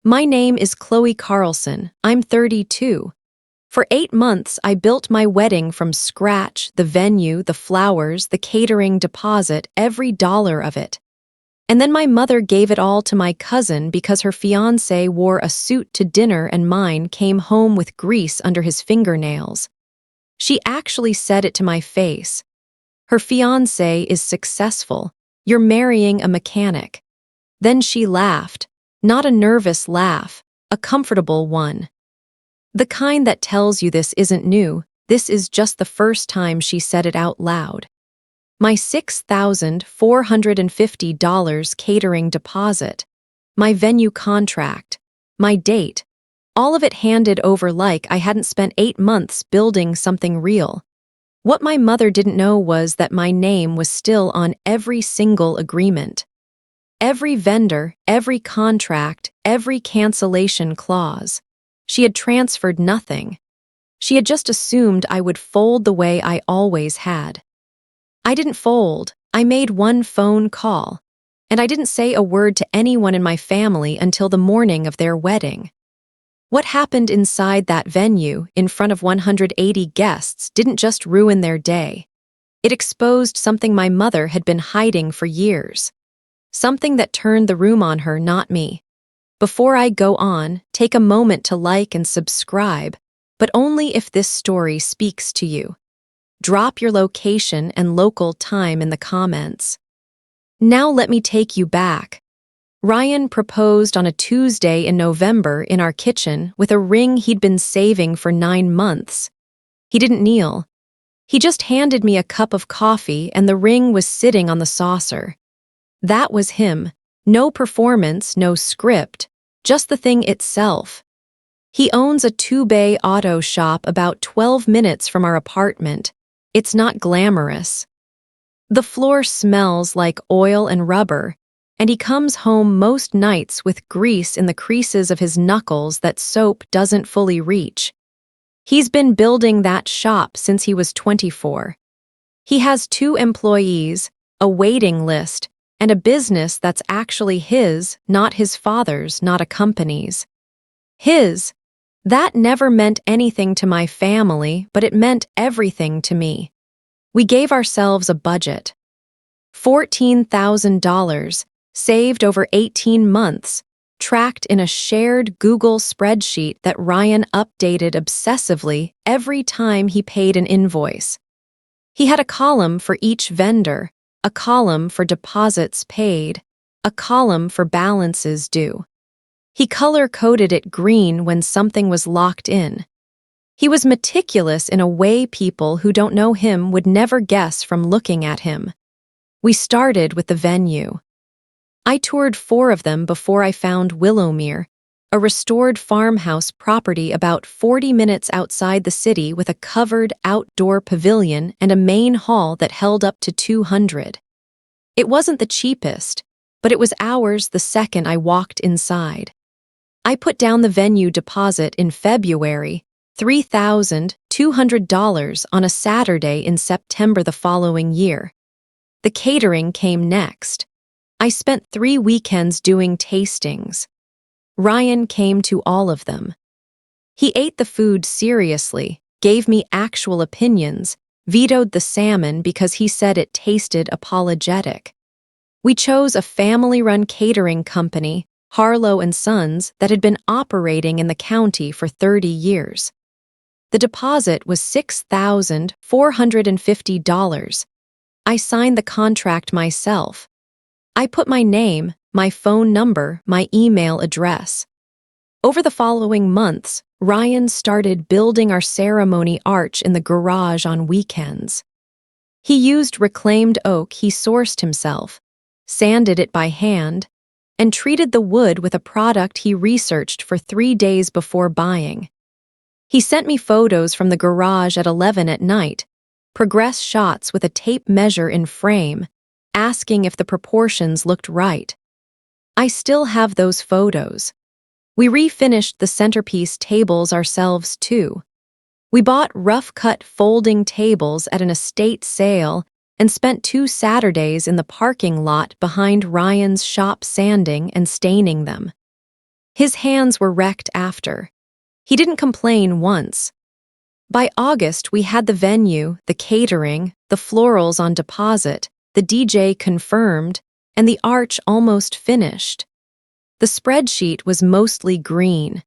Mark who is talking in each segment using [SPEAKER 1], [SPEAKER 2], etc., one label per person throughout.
[SPEAKER 1] My name is Chloe Carlson. I'm 32. For 8 months, I built my wedding from scratch, the venue, the flowers, the catering deposit, every dollar of it. And then my mother gave it all to my cousin because her fiancé wore a suit to dinner and mine came home with grease under his fingernails. She actually said it to my face. Her fiancé is successful. You're marrying a mechanic. Then she laughed, not a nervous laugh, a comfortable one. The kind that tells you this isn't new, this is just the first time she said it out loud. My $6,450 catering deposit, my venue contract, my date, all of it handed over like I hadn't spent 8 months building something real. What my mother didn't know was that my name was still on every single agreement. Every vendor, every contract, every cancellation clause. She had transferred nothing. She had just assumed I would fold the way I always had. I didn't fold. I made one phone call. And I didn't say a word to anyone in my family until the morning of their wedding. What happened inside that venue, in front of 180 guests, didn't just ruin their day. It exposed something my mother had been hiding for years. Something that turned the room on her, not me. Before I go on, take a moment to like and subscribe, but only if this story speaks to you. Drop your location and local time in the comments. Now let me take you back. Ryan proposed on a Tuesday in November in our kitchen with a ring he'd been saving for 9 months. He didn't kneel. He just handed me a cup of coffee and the ring was sitting on the saucer. That was him. No performance, no script, just the thing itself. He owns a 2-bay auto shop about 12 minutes from our apartment. It's not glamorous. The floor smells like oil and rubber, and he comes home most nights with grease in the creases of his knuckles that soap doesn't fully reach. He's been building that shop since he was 24. He has 2 employees, a waiting list, and a business that's actually his, not his father's, not a company's. His. That never meant anything to my family, but it meant everything to me. We gave ourselves a budget. $14,000, saved over 18 months, tracked in a shared Google spreadsheet that Ryan updated obsessively every time he paid an invoice. He had a column for each vendor, a column for deposits paid, a column for balances due. He color-coded it green when something was locked in. He was meticulous in a way people who don't know him would never guess from looking at him. We started with the venue. I toured 4 of them before I found Willowmere, a restored farmhouse property about 40 minutes outside the city with a covered outdoor pavilion and a main hall that held up to 200. It wasn't the cheapest, but it was ours the second I walked inside. I put down the venue deposit in February, $3,200 on a Saturday in September the following year. The catering came next. I spent 3 weekends doing tastings. Ryan came to all of them. He ate the food seriously, gave me actual opinions, vetoed the salmon because he said it tasted apologetic. We chose a family-run catering company, Harlow and Sons, that had been operating in the county for 30 years. The deposit was $6,450. I signed the contract myself. I put my name, my phone number, my email address. Over the following months, Ryan started building our ceremony arch in the garage on weekends. He used reclaimed oak he sourced himself, sanded it by hand, and treated the wood with a product he researched for 3 days before buying. He sent me photos from the garage at 11 at night, progress shots with a tape measure in frame, asking if the proportions looked right. I still have those photos. We refinished the centerpiece tables ourselves too. We bought rough-cut folding tables at an estate sale and spent 2 Saturdays in the parking lot behind Ryan's shop sanding and staining them. His hands were wrecked after. He didn't complain once. By August, we had the venue, the catering, the florals on deposit, the DJ confirmed, and the arch almost finished. The spreadsheet was mostly green.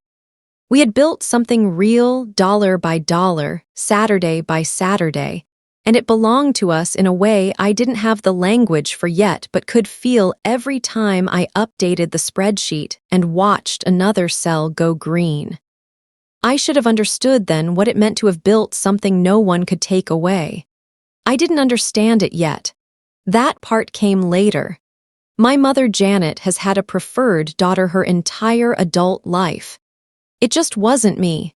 [SPEAKER 1] We had built something real, dollar by dollar, Saturday by Saturday, and it belonged to us in a way I didn't have the language for yet but could feel every time I updated the spreadsheet and watched another cell go green. I should have understood then what it meant to have built something no one could take away. I didn't understand it yet. That part came later. My mother Janet has had a preferred daughter her entire adult life. It just wasn't me.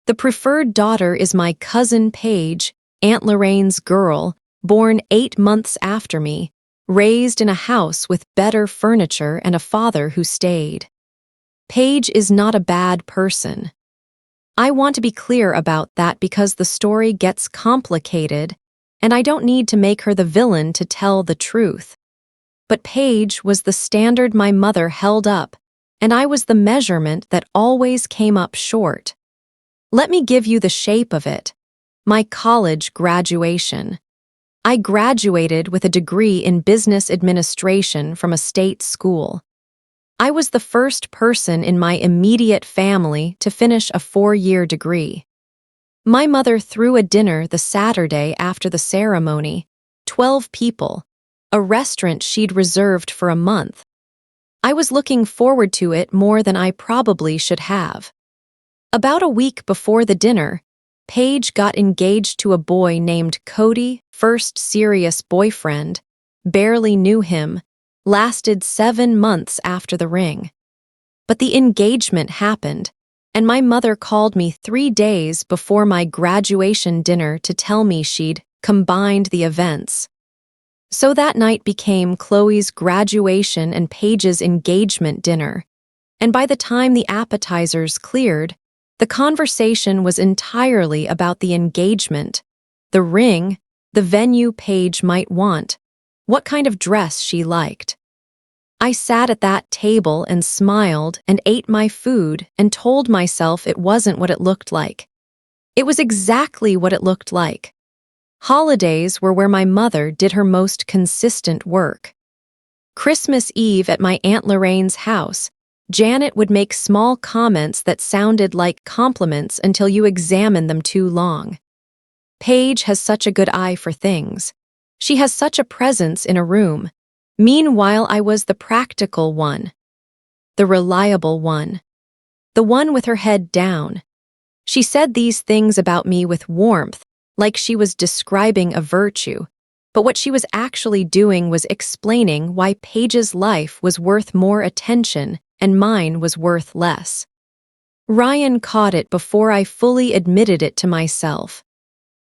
[SPEAKER 1] The preferred daughter is my cousin Paige, Aunt Lorraine's girl, born 8 months after me, raised in a house with better furniture and a father who stayed. Paige is not a bad person. I want to be clear about that because the story gets complicated, and I don't need to make her the villain to tell the truth. But Paige was the standard my mother held up, and I was the measurement that always came up short. Let me give you the shape of it. My college graduation. I graduated with a degree in business administration from a state school. I was the first person in my immediate family to finish a 4-year degree. My mother threw a dinner the Saturday after the ceremony, 12 people, a restaurant she'd reserved for a month. I was looking forward to it more than I probably should have. About a week before the dinner, Paige got engaged to a boy named Cody, first serious boyfriend, barely knew him, lasted 7 months after the ring. But the engagement happened, and my mother called me 3 days before my graduation dinner to tell me she'd combined the events. So that night became Chloe's graduation and Paige's engagement dinner, and by the time the appetizers cleared, the conversation was entirely about the engagement, the ring, the venue Paige might want, what kind of dress she liked. I sat at that table and smiled and ate my food and told myself it wasn't what it looked like. It was exactly what it looked like. Holidays were where my mother did her most consistent work. Christmas Eve at my Aunt Lorraine's house, Janet would make small comments that sounded like compliments until you examined them too long. Paige has such a good eye for things. She has such a presence in a room. Meanwhile, I was the practical one, the reliable one, the one with her head down. She said these things about me with warmth, like she was describing a virtue, but what she was actually doing was explaining why Paige's life was worth more attention and mine was worth less. Ryan caught it before I fully admitted it to myself.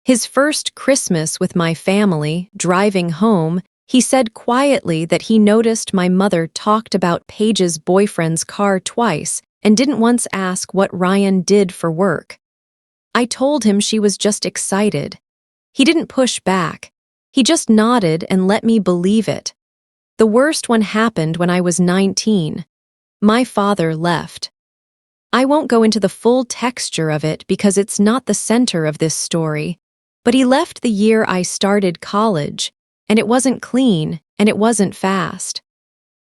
[SPEAKER 1] His first Christmas with my family, driving home, he said quietly that he noticed my mother talked about Paige's boyfriend's car twice and didn't once ask what Ryan did for work. I told him she was just excited. He didn't push back. He just nodded and let me believe it. The worst one happened when I was 19. My father left. I won't go into the full texture of it because it's not the center of this story, but he left the year I started college, and it wasn't clean, and it wasn't fast.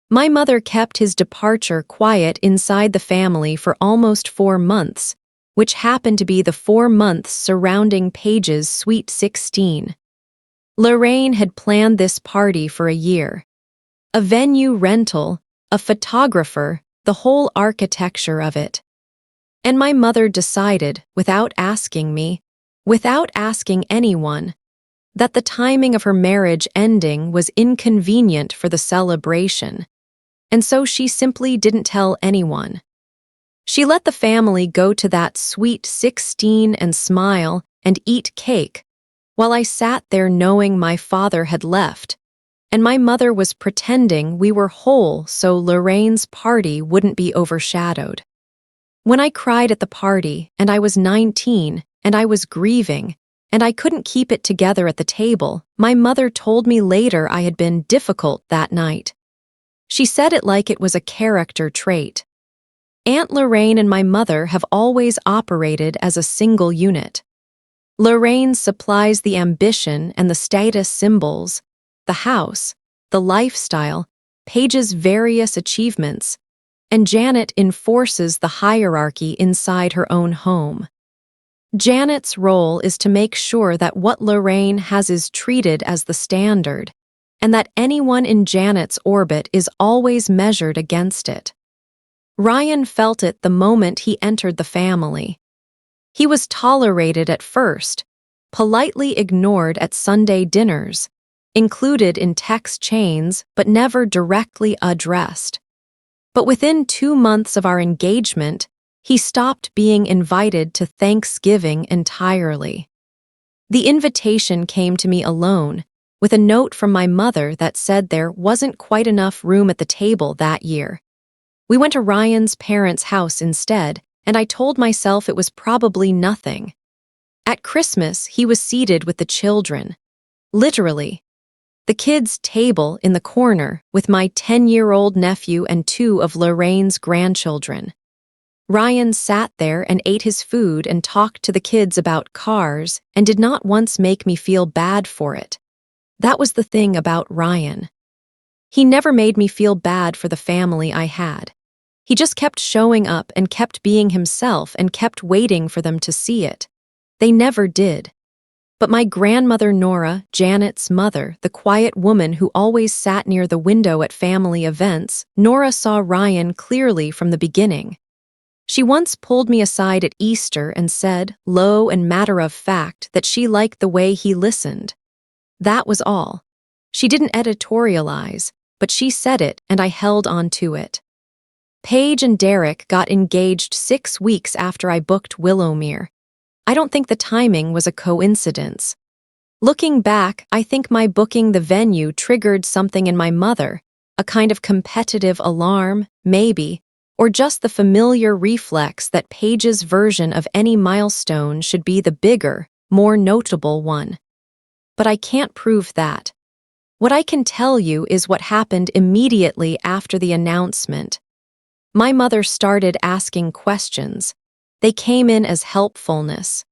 [SPEAKER 1] My mother kept his departure quiet inside the family for almost 4 months, which happened to be the 4 months surrounding Paige's Sweet 16. Lorraine had planned this party for a year. A venue rental, a photographer, the whole architecture of it. And my mother decided, without asking me, without asking anyone, that the timing of her marriage ending was inconvenient for the celebration, and so she simply didn't tell anyone. She let the family go to that Sweet 16 and smile and eat cake, while I sat there knowing my father had left, and my mother was pretending we were whole so Lorraine's party wouldn't be overshadowed. When I cried at the party, and I was 19, and I was grieving, and I couldn't keep it together at the table, my mother told me later I had been difficult that night. She said it like it was a character trait. Aunt Lorraine and my mother have always operated as a single unit. Lorraine supplies the ambition and the status symbols, the house, the lifestyle, Paige's various achievements, and Janet enforces the hierarchy inside her own home. Janet's role is to make sure that what Lorraine has is treated as the standard, and that anyone in Janet's orbit is always measured against it. Ryan felt it the moment he entered the family. He was tolerated at first, politely ignored at Sunday dinners, included in text chains but never directly addressed. But within 2 months of our engagement, he stopped being invited to Thanksgiving entirely. The invitation came to me alone, with a note from my mother that said there wasn't quite enough room at the table that year. We went to Ryan's parents' house instead, and I told myself it was probably nothing. At Christmas, he was seated with the children. Literally. The kids' table in the corner with my 10-year-old nephew and 2 of Lorraine's grandchildren. Ryan sat there and ate his food and talked to the kids about cars and did not once make me feel bad for it. That was the thing about Ryan. He never made me feel bad for the family I had. He just kept showing up and kept being himself and kept waiting for them to see it. They never did. But my grandmother Nora, Janet's mother, the quiet woman who always sat near the window at family events, Nora saw Ryan clearly from the beginning. She once pulled me aside at Easter and said, low and matter-of-fact, that she liked the way he listened. That was all. She didn't editorialize, but she said it and I held on to it. Paige and Derek got engaged 6 weeks after I booked Willowmere. I don't think the timing was a coincidence. Looking back, I think my booking the venue triggered something in my mother, a kind of competitive alarm, maybe, or just the familiar reflex that Paige's version of any milestone should be the bigger, more notable one. But I can't prove that. What I can tell you is what happened immediately after the announcement. My mother started asking questions. They came in as helpfulness.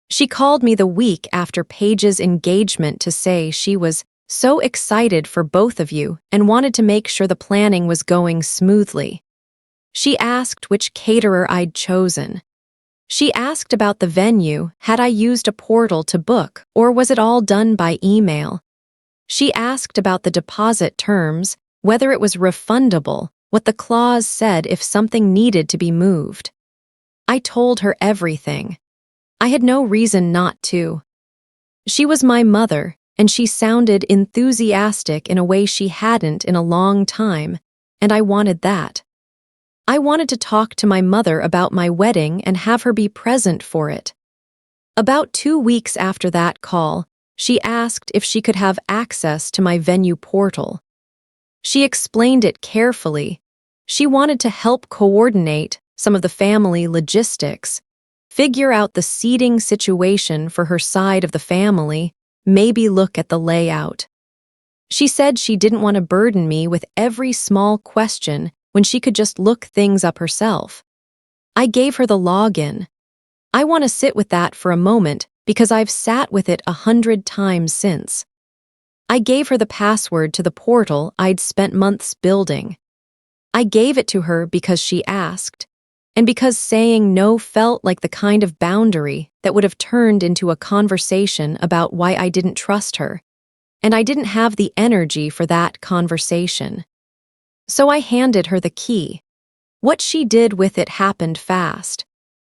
[SPEAKER 1] She called me the week after Paige's engagement to say she was so excited for both of you and wanted to make sure the planning was going smoothly. She asked which caterer I'd chosen. She asked about the venue, had I used a portal to book, or was it all done by email? She asked about the deposit terms, whether it was refundable, what the clause said if something needed to be moved. I told her everything. I had no reason not to. She was my mother, and she sounded enthusiastic in a way she hadn't in a long time, and I wanted that. I wanted to talk to my mother about my wedding and have her be present for it. About 2 weeks after that call, she asked if she could have access to my venue portal. She explained it carefully. She wanted to help coordinate some of the family logistics, figure out the seating situation for her side of the family, maybe look at the layout. She said she didn't want to burden me with every small question when she could just look things up herself. I gave her the login. I want to sit with that for a moment because I've sat with it 100 times since. I gave her the password to the portal I'd spent months building. I gave it to her because she asked, and because saying no felt like the kind of boundary that would have turned into a conversation about why I didn't trust her, and I didn't have the energy for that conversation. So I handed her the key. What she did with it happened fast.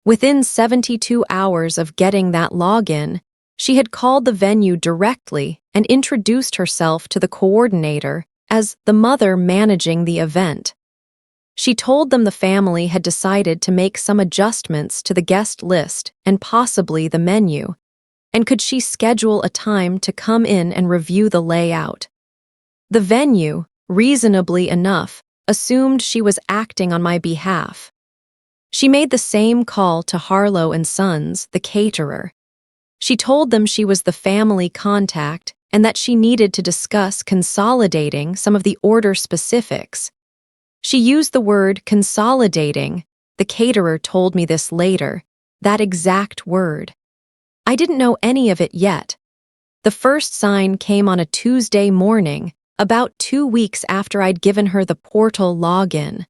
[SPEAKER 1] Within 72 hours of getting that login, she had called the venue directly and introduced herself to the coordinator as the mother managing the event. She told them the family had decided to make some adjustments to the guest list and possibly the menu, and could she schedule a time to come in and review the layout. The venue, reasonably enough, assumed she was acting on my behalf. She made the same call to Harlow and Sons, the caterer. She told them she was the family contact and that she needed to discuss consolidating some of the order specifics. She used the word consolidating. The caterer told me this later, that exact word. I didn't know any of it yet. The first sign came on a Tuesday morning, about 2 weeks after I'd given her the portal login.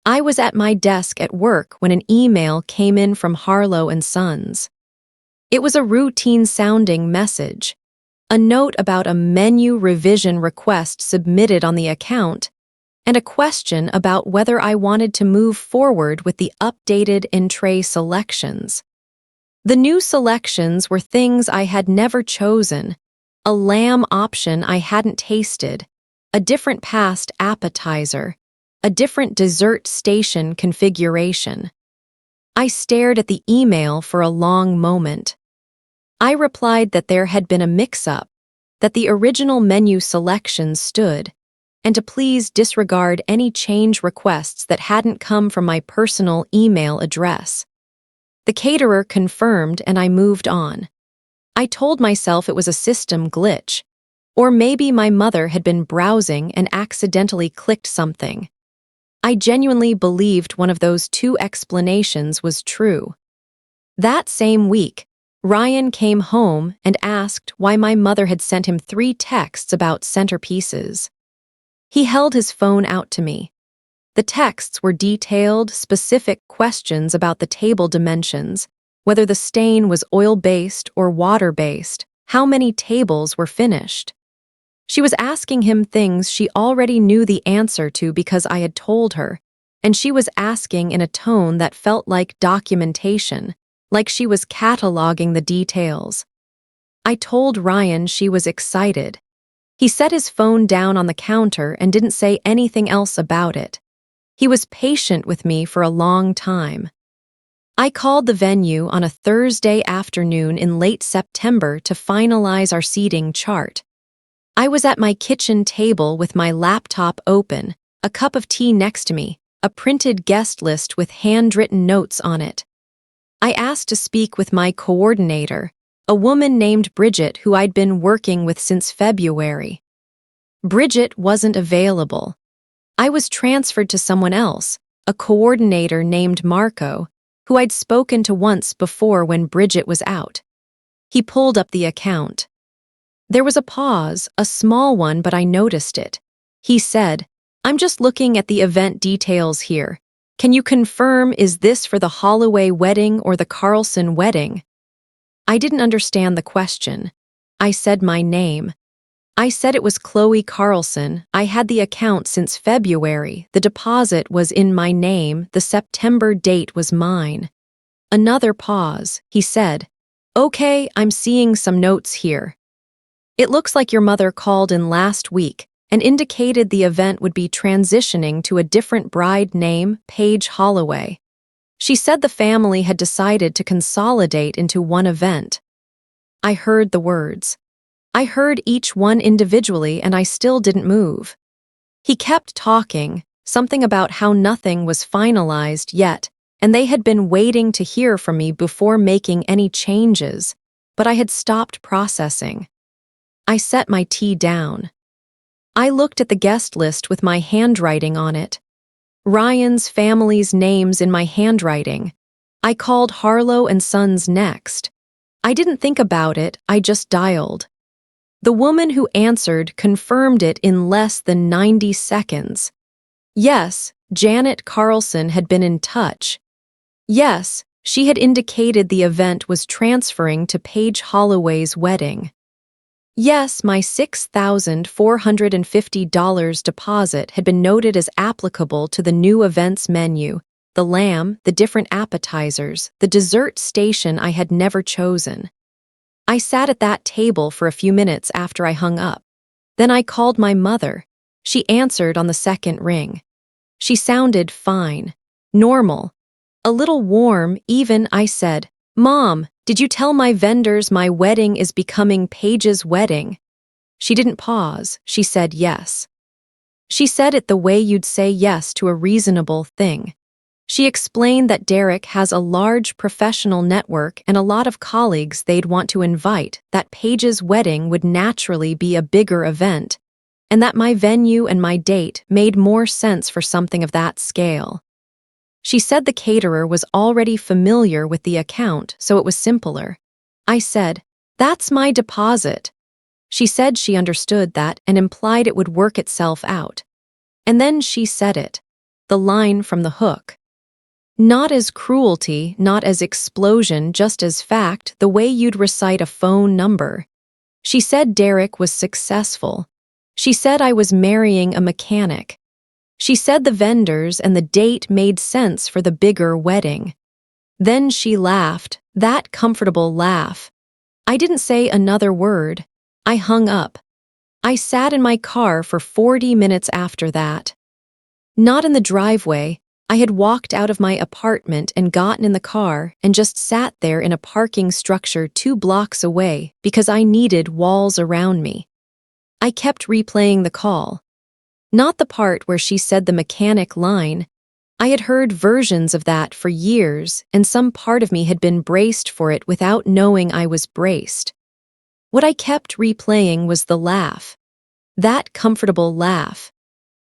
[SPEAKER 1] I was at my desk at work when an email came in from Harlow and Sons. It was a routine-sounding message, a note about a menu revision request submitted on the account, and a question about whether I wanted to move forward with the updated entree selections. The new selections were things I had never chosen, a lamb option I hadn't tasted, a different past appetizer, a different dessert station configuration. I stared at the email for a long moment. I replied that there had been a mix-up, that the original menu selections stood, and to please disregard any change requests that hadn't come from my personal email address. The caterer confirmed and I moved on. I told myself it was a system glitch, or maybe my mother had been browsing and accidentally clicked something. I genuinely believed one of those two explanations was true. That same week, Ryan came home and asked why my mother had sent him 3 texts about centerpieces. He held his phone out to me. The texts were detailed, specific questions about the table dimensions, whether the stain was oil-based or water-based, how many tables were finished. She was asking him things she already knew the answer to because I had told her, and she was asking in a tone that felt like documentation, like she was cataloging the details. I told Ryan she was excited. He set his phone down on the counter and didn't say anything else about it. He was patient with me for a long time. I called the venue on a Thursday afternoon in late September to finalize our seating chart. I was at my kitchen table with my laptop open, a cup of tea next to me, a printed guest list with handwritten notes on it. I asked to speak with my coordinator, a woman named Bridget who I'd been working with since February. Bridget wasn't available. I was transferred to someone else, a coordinator named Marco, who I'd spoken to once before when Bridget was out. He pulled up the account. There was a pause, a small one, but I noticed it. He said, "I'm just looking at the event details here. Can you confirm, is this for the Holloway wedding or the Carlson wedding?" I didn't understand the question. I said my name. I said it was Chloe Carlson. I had the account since February. The deposit was in my name. The September date was mine. Another pause. He said, "Okay, I'm seeing some notes here. It looks like your mother called in last week and indicated the event would be transitioning to a different bride name, Paige Holloway. She said the family had decided to consolidate into one event." I heard the words. I heard each one individually and I still didn't move. He kept talking, something about how nothing was finalized yet, and they had been waiting to hear from me before making any changes, but I had stopped processing. I set my tea down. I looked at the guest list with my handwriting on it. Ryan's family's names in my handwriting. I called Harlow and Sons next. I didn't think about it, I just dialed. The woman who answered confirmed it in less than 90 seconds. Yes, Janet Carlson had been in touch. Yes, she had indicated the event was transferring to Paige Holloway's wedding. Yes, my $6,450 deposit had been noted as applicable to the new events menu, the lamb, the different appetizers, the dessert station I had never chosen. I sat at that table for a few minutes after I hung up. Then I called my mother. She answered on the second ring. She sounded fine, normal, a little warm even. I said, "Mom, did you tell my vendors my wedding is becoming Paige's wedding?" She didn't pause. She said yes. She said it the way you'd say yes to a reasonable thing. She explained that Derek has a large professional network and a lot of colleagues they'd want to invite, that Paige's wedding would naturally be a bigger event. and that my venue and my date made more sense for something of that scale. She said the caterer was already familiar with the account, so it was simpler. I said, "That's my deposit." She said she understood that and implied it would work itself out. And then she said it, the line from the hook. Not as cruelty, not as explosion, just as fact, the way you'd recite a phone number. She said Derek was successful. She said I was marrying a mechanic. She said the vendors and the date made sense for the bigger wedding. Then she laughed, that comfortable laugh. I didn't say another word. I hung up. I sat in my car for 40 minutes after that. Not in the driveway. I had walked out of my apartment and gotten in the car and just sat there in a parking structure 2 blocks away because I needed walls around me. I kept replaying the call. Not the part where she said the mechanic line. I had heard versions of that for years, and some part of me had been braced for it without knowing I was braced. What I kept replaying was the laugh. That comfortable laugh.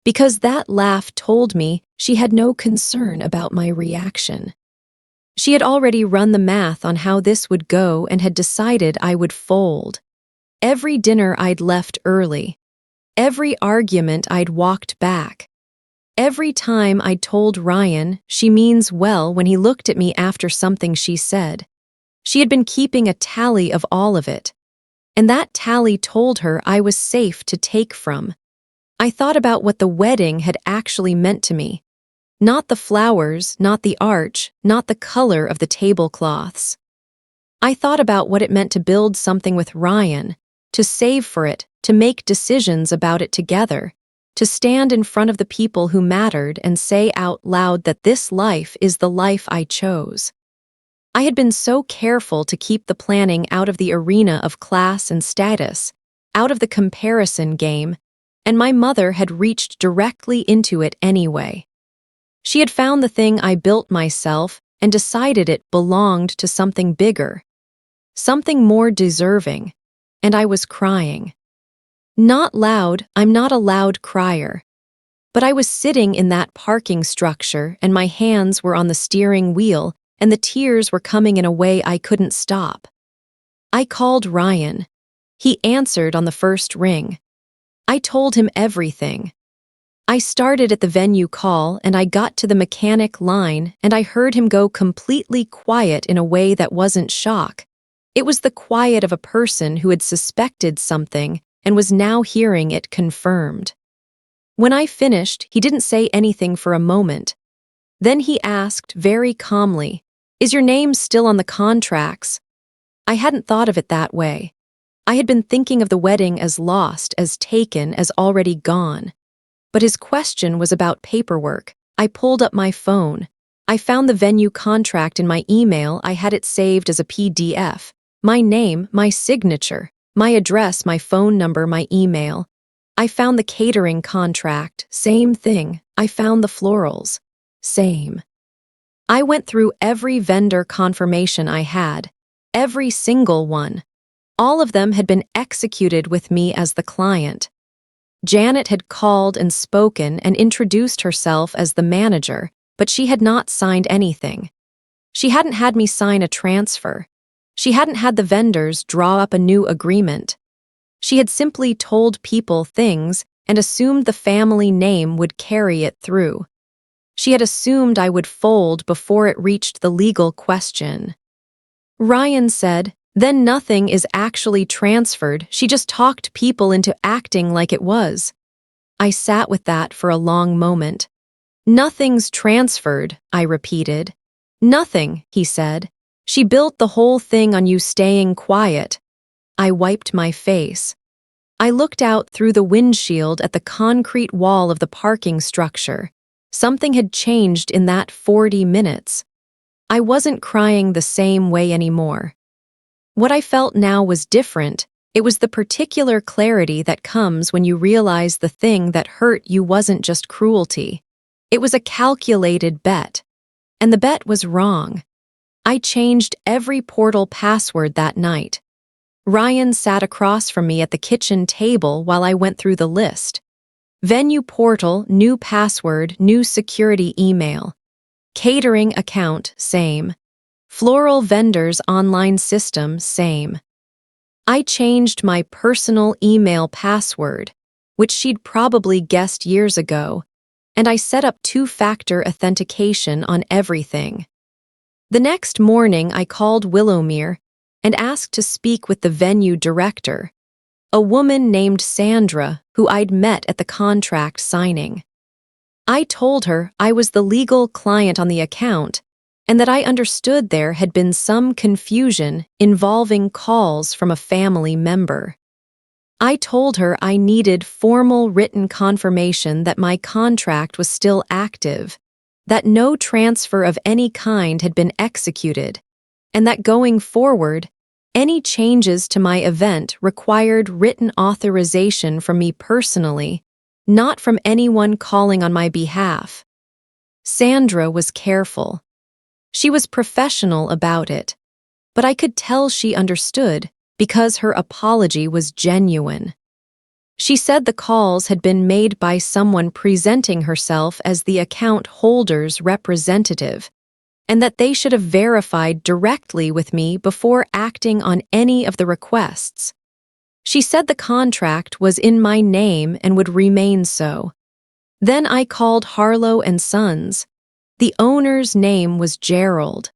[SPEAKER 1] Because that laugh told me she had no concern about my reaction. She had already run the math on how this would go and had decided I would fold. Every dinner I'd left early. Every argument I'd walked back. Every time I'd told Ryan she means well when he looked at me after something she said. She had been keeping a tally of all of it. And that tally told her I was safe to take from. I thought about what the wedding had actually meant to me. Not the flowers, not the arch, not the color of the tablecloths. I thought about what it meant to build something with Ryan, to save for it, to make decisions about it together, to stand in front of the people who mattered and say out loud that this life is the life I chose. I had been so careful to keep the planning out of the arena of class and status, out of the comparison game, and my mother had reached directly into it anyway. She had found the thing I built myself and decided it belonged to something bigger, something more deserving, and I was crying. Not loud, I'm not a loud crier. But I was sitting in that parking structure and my hands were on the steering wheel and the tears were coming in a way I couldn't stop. I called Ryan. He answered on the first ring. I told him everything. I started at the venue call and I got to the mechanic line and I heard him go completely quiet in a way that wasn't shock. It was the quiet of a person who had suspected something and was now hearing it confirmed. When I finished, he didn't say anything for a moment. Then he asked very calmly, "Is your name still on the contracts?" I hadn't thought of it that way. I had been thinking of the wedding as lost, as taken, as already gone. But his question was about paperwork. I pulled up my phone. I found the venue contract in my email. I had it saved as a PDF. My name, my signature, my address, my phone number, my email. I found the catering contract. Same thing. I found the florals. Same. I went through every vendor confirmation I had. Every single one. All of them had been executed with me as the client. Janet had called and spoken and introduced herself as the manager, but she had not signed anything. She hadn't had me sign a transfer. She hadn't had the vendors draw up a new agreement. She had simply told people things and assumed the family name would carry it through. She had assumed I would fold before it reached the legal question. Ryan said, "Then nothing is actually transferred. She just talked people into acting like it was." I sat with that for a long moment. "Nothing's transferred," I repeated. "Nothing," he said. "She built the whole thing on you staying quiet." I wiped my face. I looked out through the windshield at the concrete wall of the parking structure. Something had changed in that 40 minutes. I wasn't crying the same way anymore. What I felt now was different. It was the particular clarity that comes when you realize the thing that hurt you wasn't just cruelty. It was a calculated bet. And the bet was wrong. I changed every portal password that night. Ryan sat across from me at the kitchen table while I went through the list. Venue portal, new password, new security email. Catering account, same. Floral vendors online system, same. I changed my personal email password, which she'd probably guessed years ago, and I set up two-factor authentication on everything. The next morning, I called Willowmere and asked to speak with the venue director, a woman named Sandra who I'd met at the contract signing. I told her I was the legal client on the account and that I understood there had been some confusion involving calls from a family member. I told her I needed formal written confirmation that my contract was still active, that no transfer of any kind had been executed, and that going forward, any changes to my event required written authorization from me personally, not from anyone calling on my behalf. Sandra was careful. She was professional about it, but I could tell she understood because her apology was genuine. She said the calls had been made by someone presenting herself as the account holder's representative, and that they should have verified directly with me before acting on any of the requests. She said the contract was in my name and would remain so. Then I called Harlow and Sons. The owner's name was Gerald.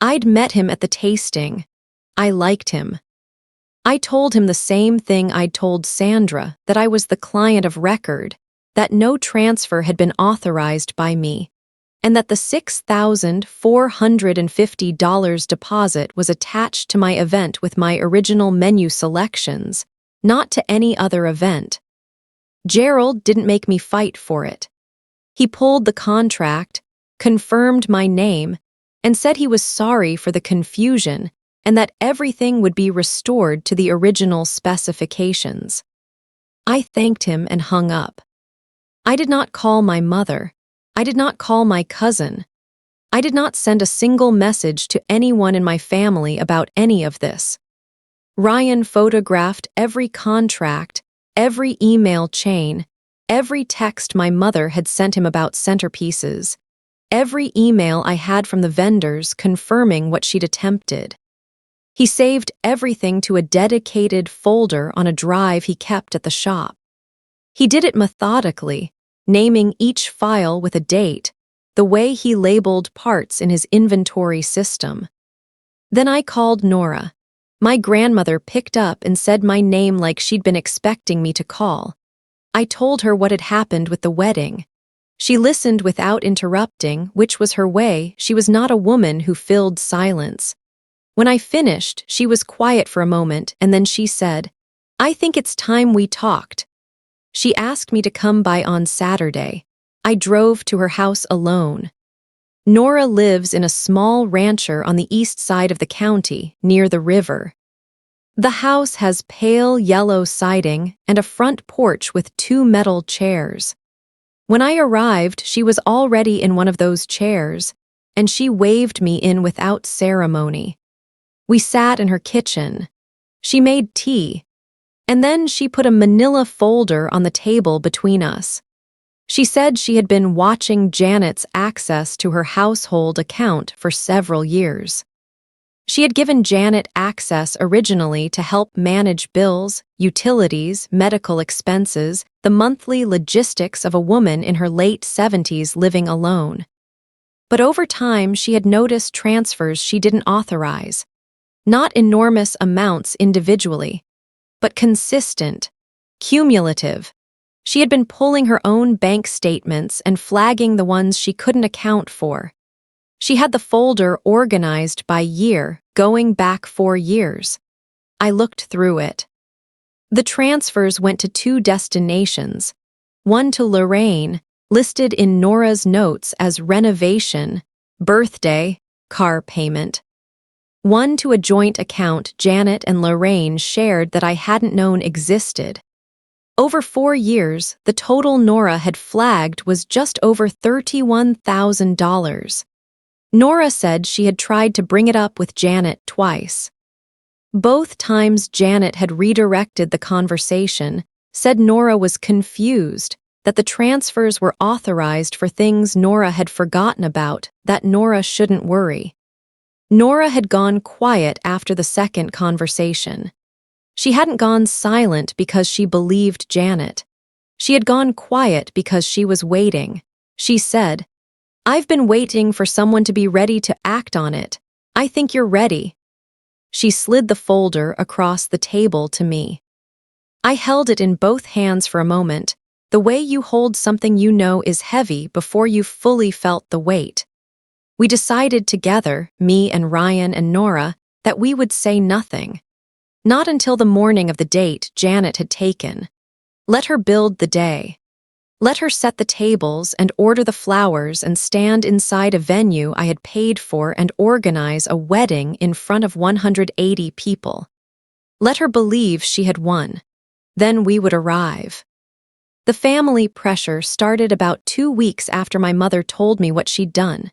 [SPEAKER 1] I'd met him at the tasting. I liked him. I told him the same thing I'd told Sandra, that I was the client of record, that no transfer had been authorized by me, and that the $6,450 deposit was attached to my event with my original menu selections, not to any other event. Gerald didn't make me fight for it. He pulled the contract, confirmed my name, and said he was sorry for the confusion and that everything would be restored to the original specifications. I thanked him and hung up. I did not call my mother. I did not call my cousin. I did not send a single message to anyone in my family about any of this. Ryan photographed every contract, every email chain, every text my mother had sent him about centerpieces, every email I had from the vendors confirming what she'd attempted. He saved everything to a dedicated folder on a drive he kept at the shop. He did it methodically, naming each file with a date, the way he labeled parts in his inventory system. Then I called Nora. My grandmother picked up and said my name like she'd been expecting me to call. I told her what had happened with the wedding. She listened without interrupting, which was her way. She was not a woman who filled silence. When I finished, she was quiet for a moment, and then she said, "I think it's time we talked." She asked me to come by on Saturday. I drove to her house alone. Nora lives in a small rancher on the east side of the county, near the river. The house has pale yellow siding and a front porch with two metal chairs. When I arrived, she was already in one of those chairs, and she waved me in without ceremony. We sat in her kitchen. She made tea, and then she put a manila folder on the table between us. She said she had been watching Janet's access to her household account for several years. She had given Janet access originally to help manage bills, utilities, medical expenses, the monthly logistics of a woman in her late 70s living alone. But over time, she had noticed transfers she didn't authorize. Not enormous amounts individually, but consistent, cumulative. She had been pulling her own bank statements and flagging the ones she couldn't account for. She had the folder organized by year, going back 4 years. I looked through it. The transfers went to 2 destinations, one to Lorraine, listed in Nora's notes as renovation, birthday, car payment. One to a joint account Janet and Lorraine shared that I hadn't known existed. Over 4 years, the total Nora had flagged was just over $31,000. Nora said she had tried to bring it up with Janet twice. Both times Janet had redirected the conversation, said Nora was confused, that the transfers were authorized for things Nora had forgotten about, that Nora shouldn't worry. Nora had gone quiet after the second conversation. She hadn't gone silent because she believed Janet. She had gone quiet because she was waiting. She said, "I've been waiting for someone to be ready to act on it. I think you're ready." She slid the folder across the table to me. I held it in both hands for a moment, the way you hold something you know is heavy before you've fully felt the weight. We decided together, me and Ryan and Nora, that we would say nothing. Not until the morning of the date Janet had taken. Let her build the day. Let her set the tables and order the flowers and stand inside a venue I had paid for and organize a wedding in front of 180 people. Let her believe she had won. Then we would arrive. The family pressure started about 2 weeks after my mother told me what she'd done.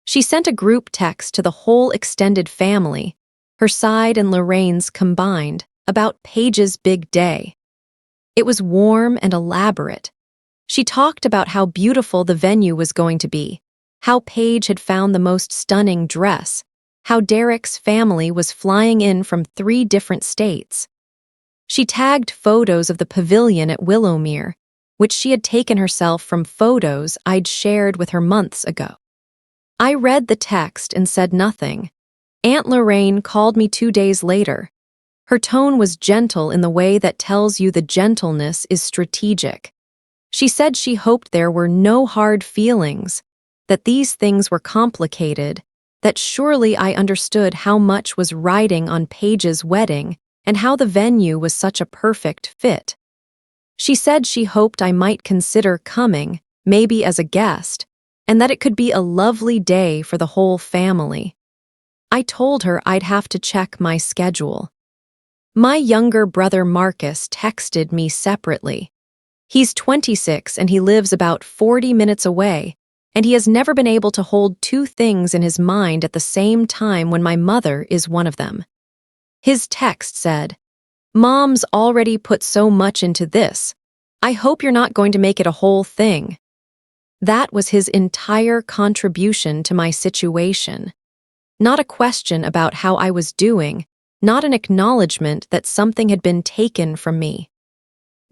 [SPEAKER 1] She sent a group text to the whole extended family, her side and Lorraine's combined, about Paige's big day. It was warm and elaborate. She talked about how beautiful the venue was going to be, how Paige had found the most stunning dress, how Derek's family was flying in from 3 different states. She tagged photos of the pavilion at Willowmere, which she had taken herself from photos I'd shared with her months ago. I read the text and said nothing. Aunt Lorraine called me 2 days later. Her tone was gentle in the way that tells you the gentleness is strategic. She said she hoped there were no hard feelings, that these things were complicated, that surely I understood how much was riding on Paige's wedding and how the venue was such a perfect fit. She said she hoped I might consider coming, maybe as a guest, and that it could be a lovely day for the whole family. I told her I'd have to check my schedule. My younger brother Marcus texted me separately. He's 26 and he lives about 40 minutes away, and he has never been able to hold 2 things in his mind at the same time when my mother is one of them. His text said, "Mom's already put so much into this. I hope you're not going to make it a whole thing." That was his entire contribution to my situation. Not a question about how I was doing, not an acknowledgement that something had been taken from me.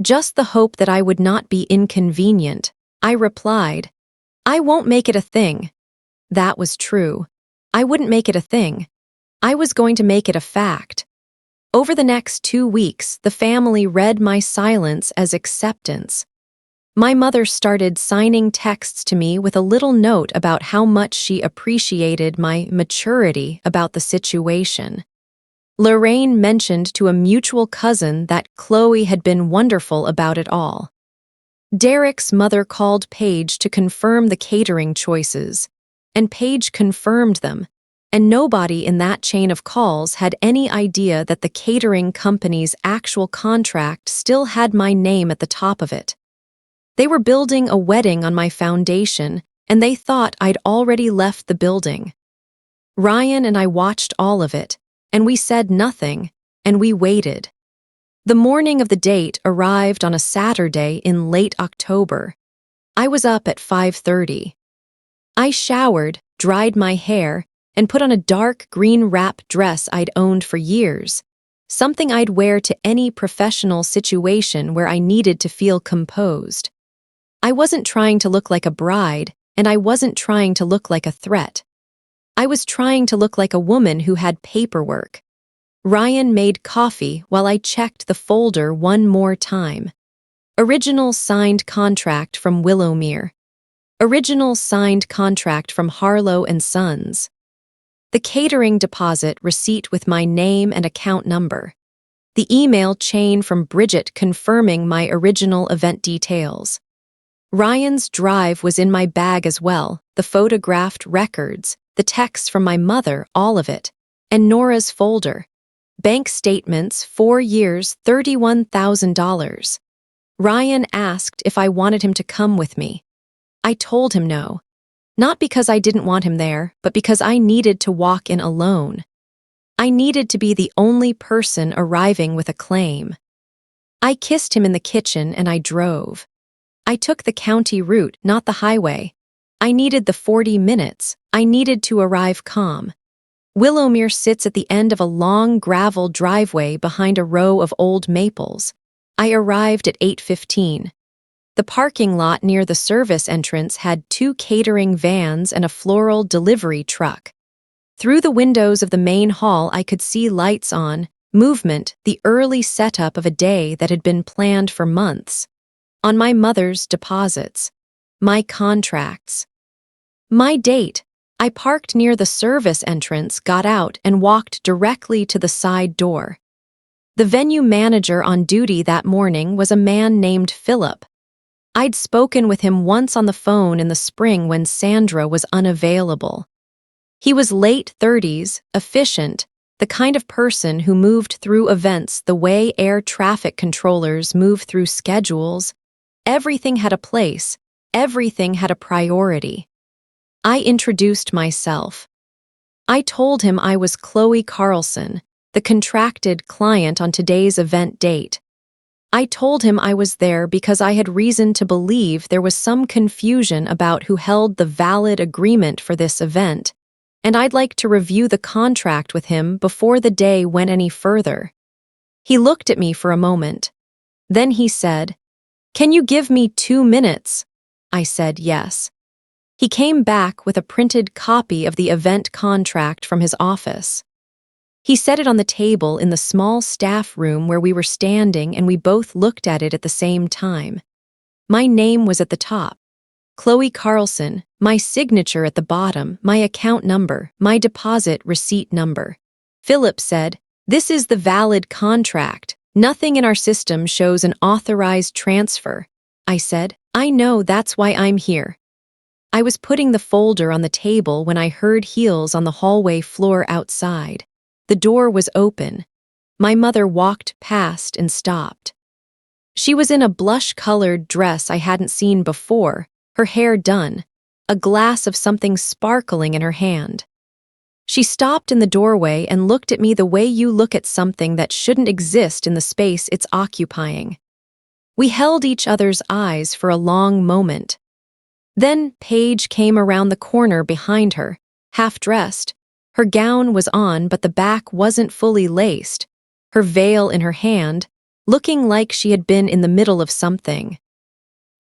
[SPEAKER 1] Just the hope that I would not be inconvenient. I replied, "I won't make it a thing." That was true. I wouldn't make it a thing. I was going to make it a fact. Over the next 2 weeks, the family read my silence as acceptance. My mother started signing texts to me with a little note about how much she appreciated my maturity about the situation. Lorraine mentioned to a mutual cousin that Chloe had been wonderful about it all. Derek's mother called Paige to confirm the catering choices, and Paige confirmed them, and nobody in that chain of calls had any idea that the catering company's actual contract still had my name at the top of it. They were building a wedding on my foundation, and they thought I'd already left the building. Ryan and I watched all of it, and we said nothing, and we waited. The morning of the date arrived on a Saturday in late October. I was up at 5:30. I showered, dried my hair, and put on a dark green wrap dress I'd owned for years, something I'd wear to any professional situation where I needed to feel composed. I wasn't trying to look like a bride, and I wasn't trying to look like a threat. I was trying to look like a woman who had paperwork. Ryan made coffee while I checked the folder one more time. Original signed contract from Willowmere. Original signed contract from Harlow and Sons. The catering deposit receipt with my name and account number. The email chain from Bridget confirming my original event details. Ryan's drive was in my bag as well, the photographed records, the texts from my mother, all of it, and Nora's folder. Bank statements, 4 years, $31,000. Ryan asked if I wanted him to come with me. I told him no. Not because I didn't want him there, but because I needed to walk in alone. I needed to be the only person arriving with a claim. I kissed him in the kitchen and I drove. I took the county route, not the highway. I needed the 40 minutes. I needed to arrive calm. Willowmere sits at the end of a long gravel driveway behind a row of old maples. I arrived at 8:15. The parking lot near the service entrance had 2 catering vans and a floral delivery truck. Through the windows of the main hall, I could see lights on, movement, the early setup of a day that had been planned for months. On my mother's deposits. My contracts. My date. I parked near the service entrance, got out, and walked directly to the side door. The venue manager on duty that morning was a man named Philip. I'd spoken with him once on the phone in the spring when Sandra was unavailable. He was late 30s, efficient, the kind of person who moved through events the way air traffic controllers move through schedules. Everything had a place, everything had a priority. I introduced myself. I told him I was Chloe Carlson, the contracted client on today's event date. I told him I was there because I had reason to believe there was some confusion about who held the valid agreement for this event, and I'd like to review the contract with him before the day went any further. He looked at me for a moment. Then he said, "Can you give me 2 minutes?" I said yes. He came back with a printed copy of the event contract from his office. He set it on the table in the small staff room where we were standing, and we both looked at it at the same time. My name was at the top. Chloe Carlson, my signature at the bottom, my account number, my deposit receipt number. Philip said, "This is the valid contract. Nothing in our system shows an authorized transfer." I said, "I know, that's why I'm here." I was putting the folder on the table when I heard heels on the hallway floor outside. The door was open. My mother walked past and stopped. She was in a blush-colored dress I hadn't seen before, her hair done, a glass of something sparkling in her hand. She stopped in the doorway and looked at me the way you look at something that shouldn't exist in the space it's occupying. We held each other's eyes for a long moment. Then Paige came around the corner behind her, half-dressed. Her gown was on, but the back wasn't fully laced, her veil in her hand, looking like she had been in the middle of something.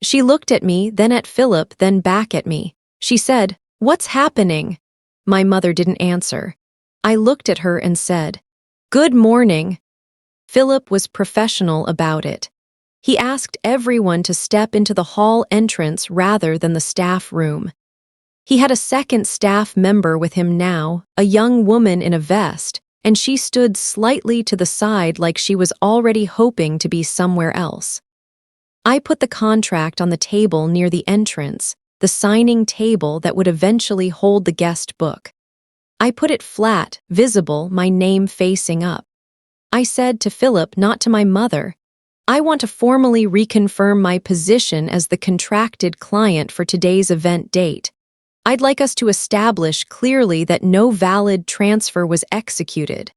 [SPEAKER 1] She looked at me, then at Philip, then back at me. She said, "What's happening?" My mother didn't answer. I looked at her and said, "Good morning." Philip was professional about it. He asked everyone to step into the hall entrance rather than the staff room. He had a second staff member with him now, a young woman in a vest, and she stood slightly to the side like she was already hoping to be somewhere else. I put the contract on the table near the entrance, the signing table that would eventually hold the guest book. I put it flat, visible, my name facing up. I said to Philip, not to my mother, "I want to formally reconfirm my position as the contracted client for today's event date. I'd like us to establish clearly that no valid transfer was executed."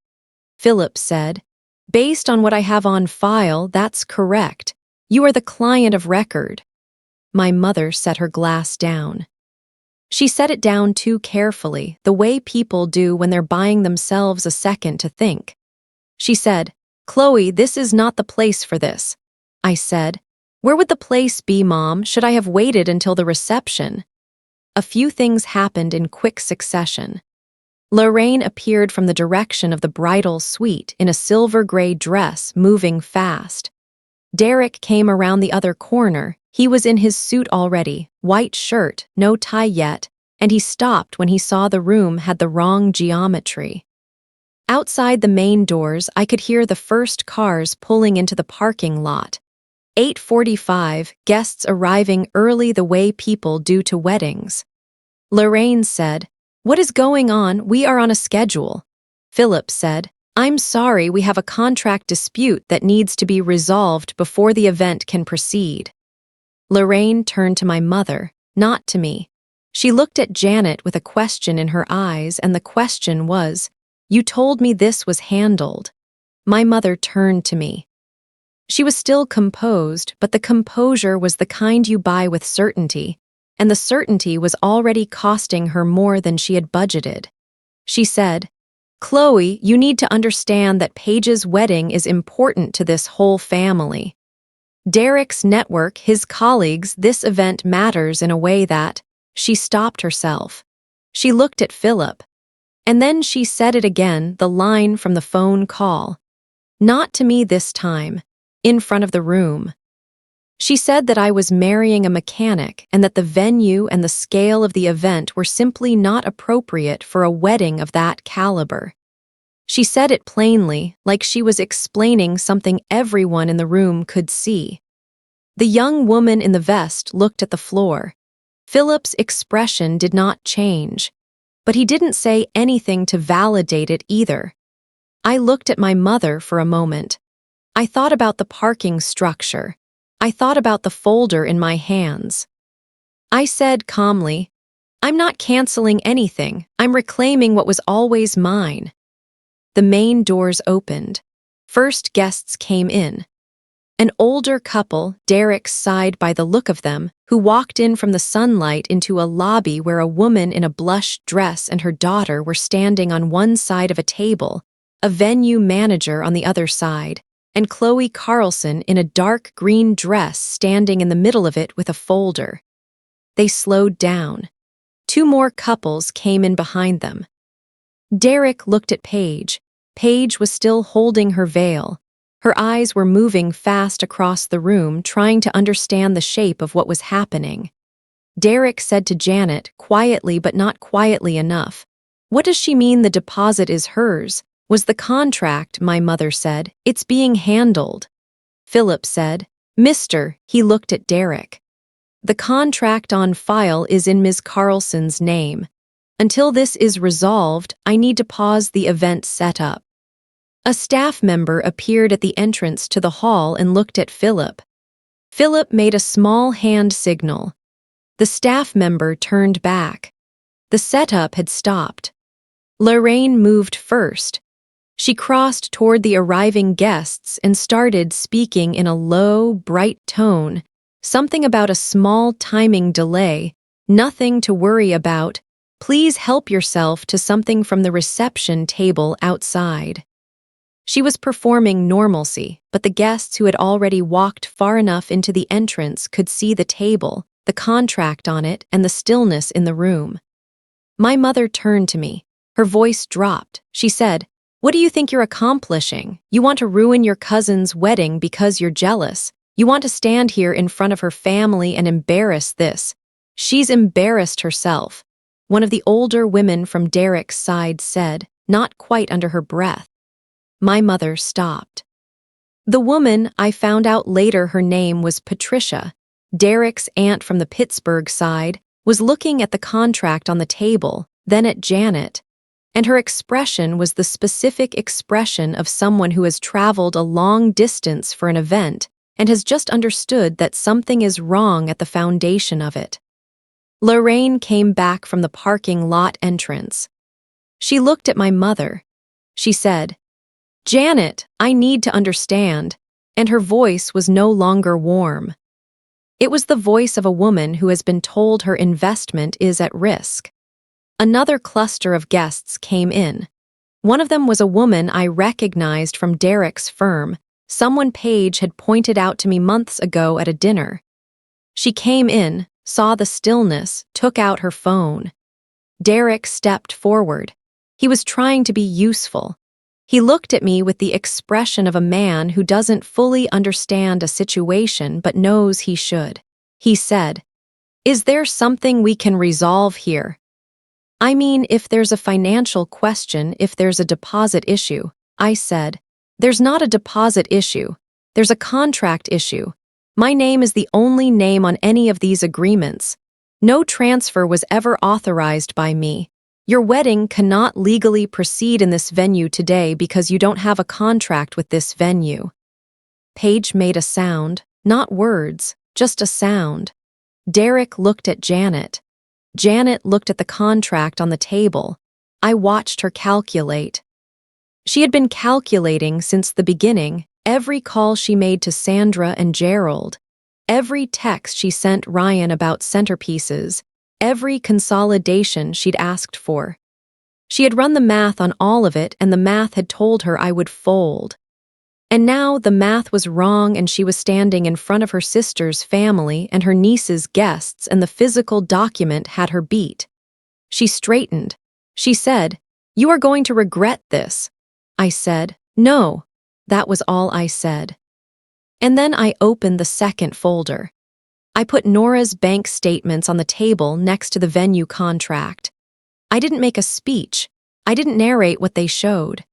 [SPEAKER 1] Philip said, "Based on what I have on file, that's correct. You are the client of record." My mother set her glass down. She set it down too carefully, the way people do when they're buying themselves a second to think. She said, "Chloe, this is not the place for this." I said, "Where would the place be, Mom? Should I have waited until the reception?" A few things happened in quick succession. Lorraine appeared from the direction of the bridal suite in a silver-gray dress, moving fast. Derek came around the other corner. He was in his suit already, white shirt, no tie yet, and he stopped when he saw the room had the wrong geometry. Outside the main doors, I could hear the first cars pulling into the parking lot. 8:45, guests arriving early the way people do to weddings. Lorraine said, "What is going on? We are on a schedule." Philip said, "I'm sorry, we have a contract dispute that needs to be resolved before the event can proceed." Lorraine turned to my mother, not to me. She looked at Janet with a question in her eyes, and the question was, You told me this was handled. My mother turned to me. She was still composed, but the composure was the kind you buy with certainty, and the certainty was already costing her more than she had budgeted. She said, "Chloe, you need to understand that Paige's wedding is important to this whole family. Derek's network, his colleagues, this event matters in a way that—" She stopped herself. She looked at Philip. And then she said it again, the line from the phone call. Not to me this time, in front of the room. She said that I was marrying a mechanic and that the venue and the scale of the event were simply not appropriate for a wedding of that caliber. She said it plainly, like she was explaining something everyone in the room could see. The young woman in the vest looked at the floor. Philip's expression did not change, but he didn't say anything to validate it either. I looked at my mother for a moment. I thought about the parking structure. I thought about the folder in my hands. I said calmly, "I'm not canceling anything. I'm reclaiming what was always mine." The main doors opened. First guests came in. An older couple, Derek's side by the look of them, who walked in from the sunlight into a lobby where a woman in a blush dress and her daughter were standing on one side of a table, a venue manager on the other side, and Chloe Carlson in a dark green dress standing in the middle of it with a folder. They slowed down. Two more couples came in behind them. Derek looked at Paige. Paige was still holding her veil. Her eyes were moving fast across the room, trying to understand the shape of what was happening. Derek said to Janet, quietly but not quietly enough, "What does she mean the deposit is hers? Was the contract," my mother said. "It's being handled." Philip said, "Mister," he looked at Derek. "The contract on file is in Ms. Carlson's name. Until this is resolved, I need to pause the event setup." A staff member appeared at the entrance to the hall and looked at Philip. Philip made a small hand signal. The staff member turned back. The setup had stopped. Lorraine moved first. She crossed toward the arriving guests and started speaking in a low, bright tone, something about a small timing delay, nothing to worry about. Please help yourself to something from the reception table outside. She was performing normalcy, but the guests who had already walked far enough into the entrance could see the table, the contract on it, and the stillness in the room. My mother turned to me. Her voice dropped. She said, "What do you think you're accomplishing? You want to ruin your cousin's wedding because you're jealous. You want to stand here in front of her family and embarrass this. She's embarrassed herself," one of the older women from Derek's side said, not quite under her breath. My mother stopped. The woman, I found out later her name was Patricia, Derek's aunt from the Pittsburgh side, was looking at the contract on the table, then at Janet, and her expression was the specific expression of someone who has traveled a long distance for an event and has just understood that something is wrong at the foundation of it. Lorraine came back from the parking lot entrance. She looked at my mother. She said, "Janet, I need to understand," and her voice was no longer warm. It was the voice of a woman who has been told her investment is at risk. Another cluster of guests came in. One of them was a woman I recognized from Derek's firm, someone Paige had pointed out to me months ago at a dinner. She came in, saw the stillness, took out her phone. Derek stepped forward. He was trying to be useful. He looked at me with the expression of a man who doesn't fully understand a situation but knows he should. He said, "Is there something we can resolve here?" "I mean, if there's a financial question, if there's a deposit issue," I said. "There's not a deposit issue. There's a contract issue. My name is the only name on any of these agreements. No transfer was ever authorized by me. Your wedding cannot legally proceed in this venue today because you don't have a contract with this venue." Paige made a sound, not words, just a sound. Derek looked at Janet. Janet looked at the contract on the table. I watched her calculate. She had been calculating since the beginning every call she made to Sandra and Gerald, every text she sent Ryan about centerpieces, every consolidation she'd asked for. She had run the math on all of it, and the math had told her I would fold. And now the math was wrong, and she was standing in front of her sister's family and her niece's guests, and the physical document had her beat. She straightened. She said, "You are going to regret this." I said, "No." That was all I said. And then I opened the second folder. I put Nora's bank statements on the table next to the venue contract. I didn't make a speech. I didn't narrate what they showed.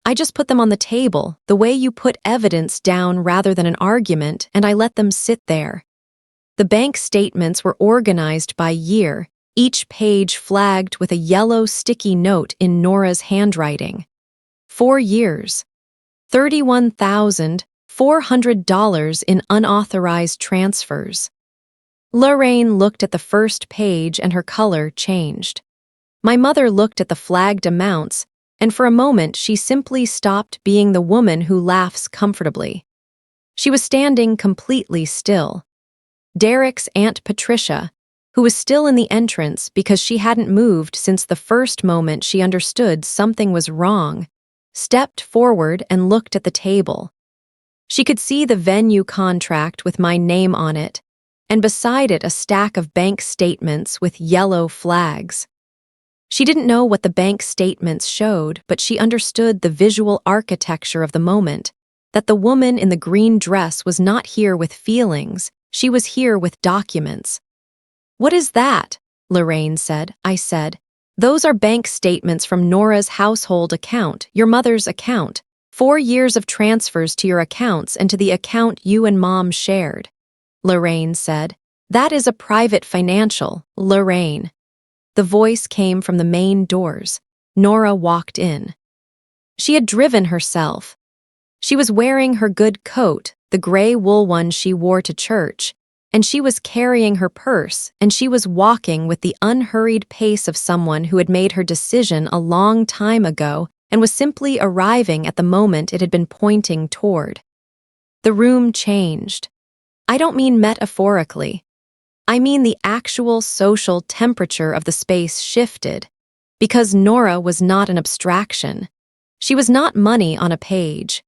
[SPEAKER 1] I just put them on the table, the way you put evidence down rather than an argument, and I let them sit there. The bank statements were organized by year, each page flagged with a yellow sticky note in Nora's handwriting. 4 years. $31,400 in unauthorized transfers. Lorraine looked at the first page and her color changed. My mother looked at the flagged amounts, and for a moment she simply stopped being the woman who laughs comfortably. She was standing completely still. Derek's Aunt Patricia, who was still in the entrance because she hadn't moved since the first moment she understood something was wrong, stepped forward and looked at the table. She could see the venue contract with my name on it, and beside it a stack of bank statements with yellow flags. She didn't know what the bank statements showed, but she understood the visual architecture of the moment, that the woman in the green dress was not here with feelings, she was here with documents. "What is that?" Lorraine said. I said, "Those are bank statements from Nora's household account, your mother's account. 4 years of transfers to your accounts and to the account you and Mom shared." Lorraine said, "That is a private financial, Lorraine." The voice came from the main doors. Nora walked in. She had driven herself. She was wearing her good coat, the gray wool one she wore to church, and she was carrying her purse, and she was walking with the unhurried pace of someone who had made her decision a long time ago and was simply arriving at the moment it had been pointing toward. The room changed. I don't mean metaphorically. I mean the actual social temperature of the space shifted, because Nora was not an abstraction. She was not money on a page.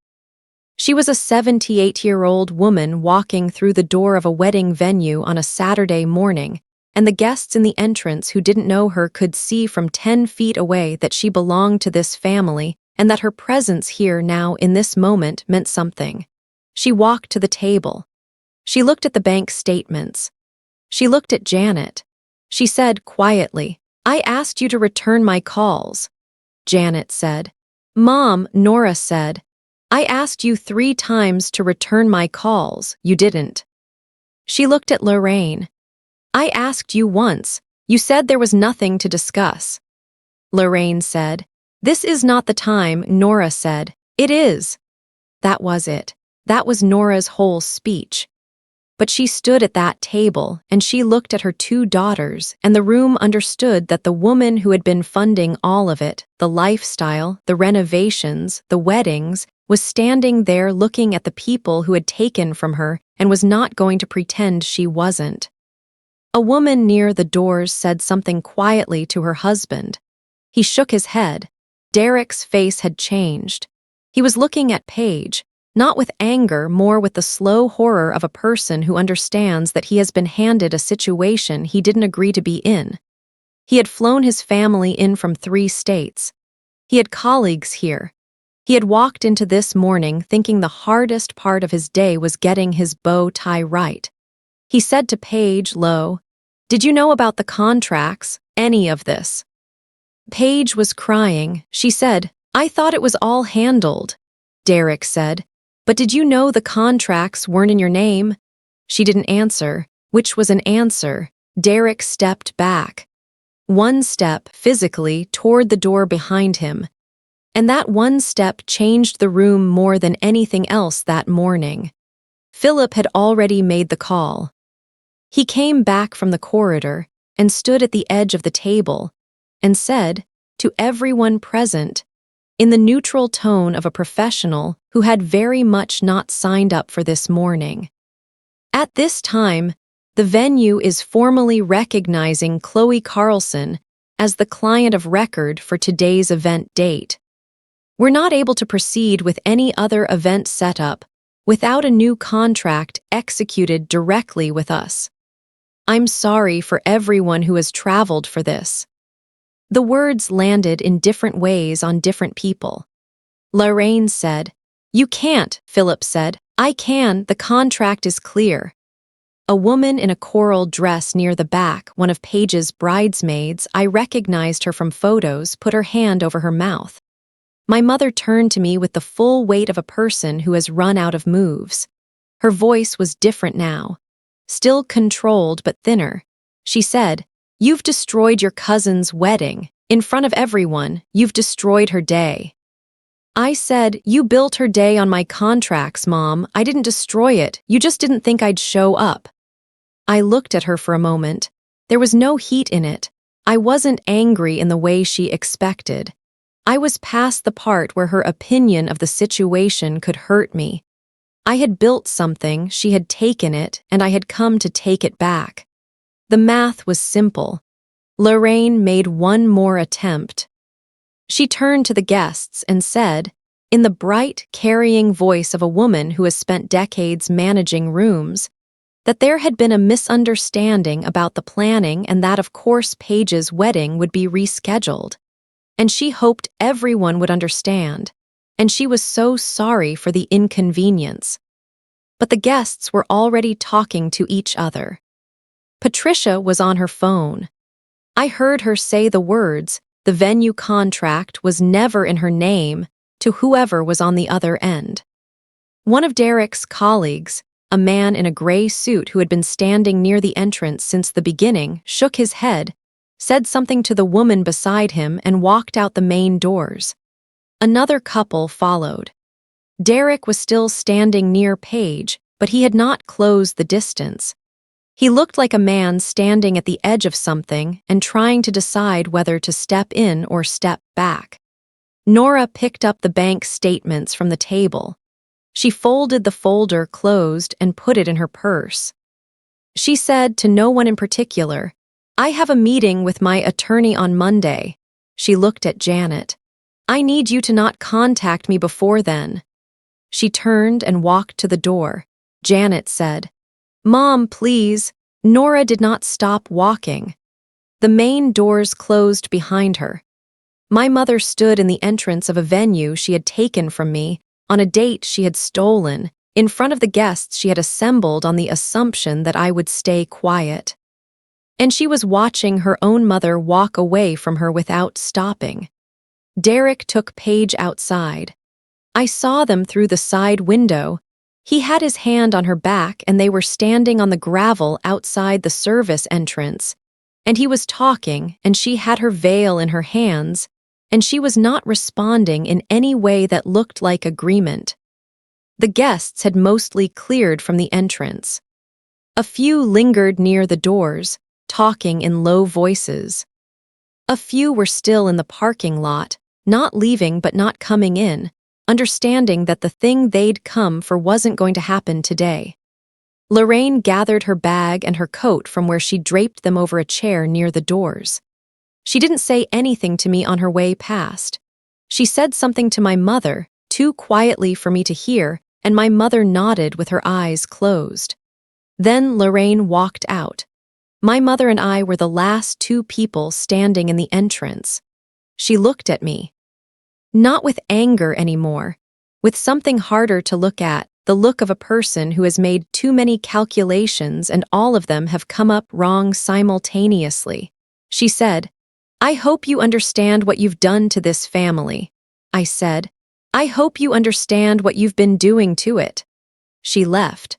[SPEAKER 1] She was a 78-year-old woman walking through the door of a wedding venue on a Saturday morning, and the guests in the entrance who didn't know her could see from 10 feet away that she belonged to this family and that her presence here now in this moment meant something. She walked to the table. She looked at the bank statements. She looked at Janet. She said quietly, "I asked you to return my calls." Janet said, "Mom," Nora said, "I asked you 3 times to return my calls. You didn't." She looked at Lorraine. "I asked you once. You said there was nothing to discuss." Lorraine said, "This is not the time," Nora said. "It is." That was it. That was Nora's whole speech. But she stood at that table, and she looked at her 2 daughters, and the room understood that the woman who had been funding all of it, the lifestyle, the renovations, the weddings, was standing there looking at the people who had taken from her and was not going to pretend she wasn't. A woman near the doors said something quietly to her husband. He shook his head. Derek's face had changed. He was looking at Paige, not with anger, more with the slow horror of a person who understands that he has been handed a situation he didn't agree to be in. He had flown his family in from 3 states. He had colleagues here. He had walked into this morning thinking the hardest part of his day was getting his bow tie right. He said to Paige low, "Did you know about the contracts, any of this?" Paige was crying. She said, "I thought it was all handled." Derek said, "But did you know the contracts weren't in your name?" She didn't answer, which was an answer. Derek stepped back. 1 step, physically, toward the door behind him. And that 1 step changed the room more than anything else that morning. Philip had already made the call. He came back from the corridor and stood at the edge of the table and said, to everyone present, in the neutral tone of a professional who had very much not signed up for this morning. At this time, the venue is formally recognizing Chloe Carlson as the client of record for today's event date. We're not able to proceed with any other event setup without a new contract executed directly with us. I'm sorry for everyone who has traveled for this. The words landed in different ways on different people. Lorraine said, "You can't," Philip said. "I can, the contract is clear." A woman in a coral dress near the back, one of Paige's bridesmaids, I recognized her from photos, put her hand over her mouth. My mother turned to me with the full weight of a person who has run out of moves. Her voice was different now, still controlled but thinner. She said, "You've destroyed your cousin's wedding. In front of everyone, you've destroyed her day." I said, "You built her day on my contracts, Mom. I didn't destroy it. You just didn't think I'd show up." I looked at her for a moment. There was no heat in it. I wasn't angry in the way she expected. I was past the part where her opinion of the situation could hurt me. I had built something, she had taken it, and I had come to take it back. The math was simple. Lorraine made one more attempt. She turned to the guests and said, in the bright, carrying voice of a woman who has spent decades managing rooms, that there had been a misunderstanding about the planning and that of course Paige's wedding would be rescheduled. And she hoped everyone would understand, and she was so sorry for the inconvenience. But the guests were already talking to each other. Patricia was on her phone. I heard her say the words, "The venue contract was never in her name," to whoever was on the other end. One of Derek's colleagues, a man in a gray suit who had been standing near the entrance since the beginning, shook his head, said something to the woman beside him, and walked out the main doors. Another couple followed. Derek was still standing near Paige, but he had not closed the distance. He looked like a man standing at the edge of something and trying to decide whether to step in or step back. Nora picked up the bank statements from the table. She folded the folder closed and put it in her purse. She said to no one in particular, "I have a meeting with my attorney on Monday." She looked at Janet. "I need you to not contact me before then." She turned and walked to the door. Janet said, "Mom, please." Nora did not stop walking. The main doors closed behind her. My mother stood in the entrance of a venue she had taken from me, on a date she had stolen, in front of the guests she had assembled on the assumption that I would stay quiet. And she was watching her own mother walk away from her without stopping. Derek took Paige outside. I saw them through the side window. He had his hand on her back and they were standing on the gravel outside the service entrance. And he was talking and she had her veil in her hands, and she was not responding in any way that looked like agreement. The guests had mostly cleared from the entrance. A few lingered near the doors, talking in low voices. A few were still in the parking lot, not leaving but not coming in, understanding that the thing they'd come for wasn't going to happen today. Lorraine gathered her bag and her coat from where she draped them over a chair near the doors. She didn't say anything to me on her way past. She said something to my mother, too quietly for me to hear, and my mother nodded with her eyes closed. Then Lorraine walked out. My mother and I were the last two people standing in the entrance. She looked at me. Not with anger anymore, with something harder to look at, the look of a person who has made too many calculations and all of them have come up wrong simultaneously. She said, "I hope you understand what you've done to this family." I said, "I hope you understand what you've been doing to it." She left.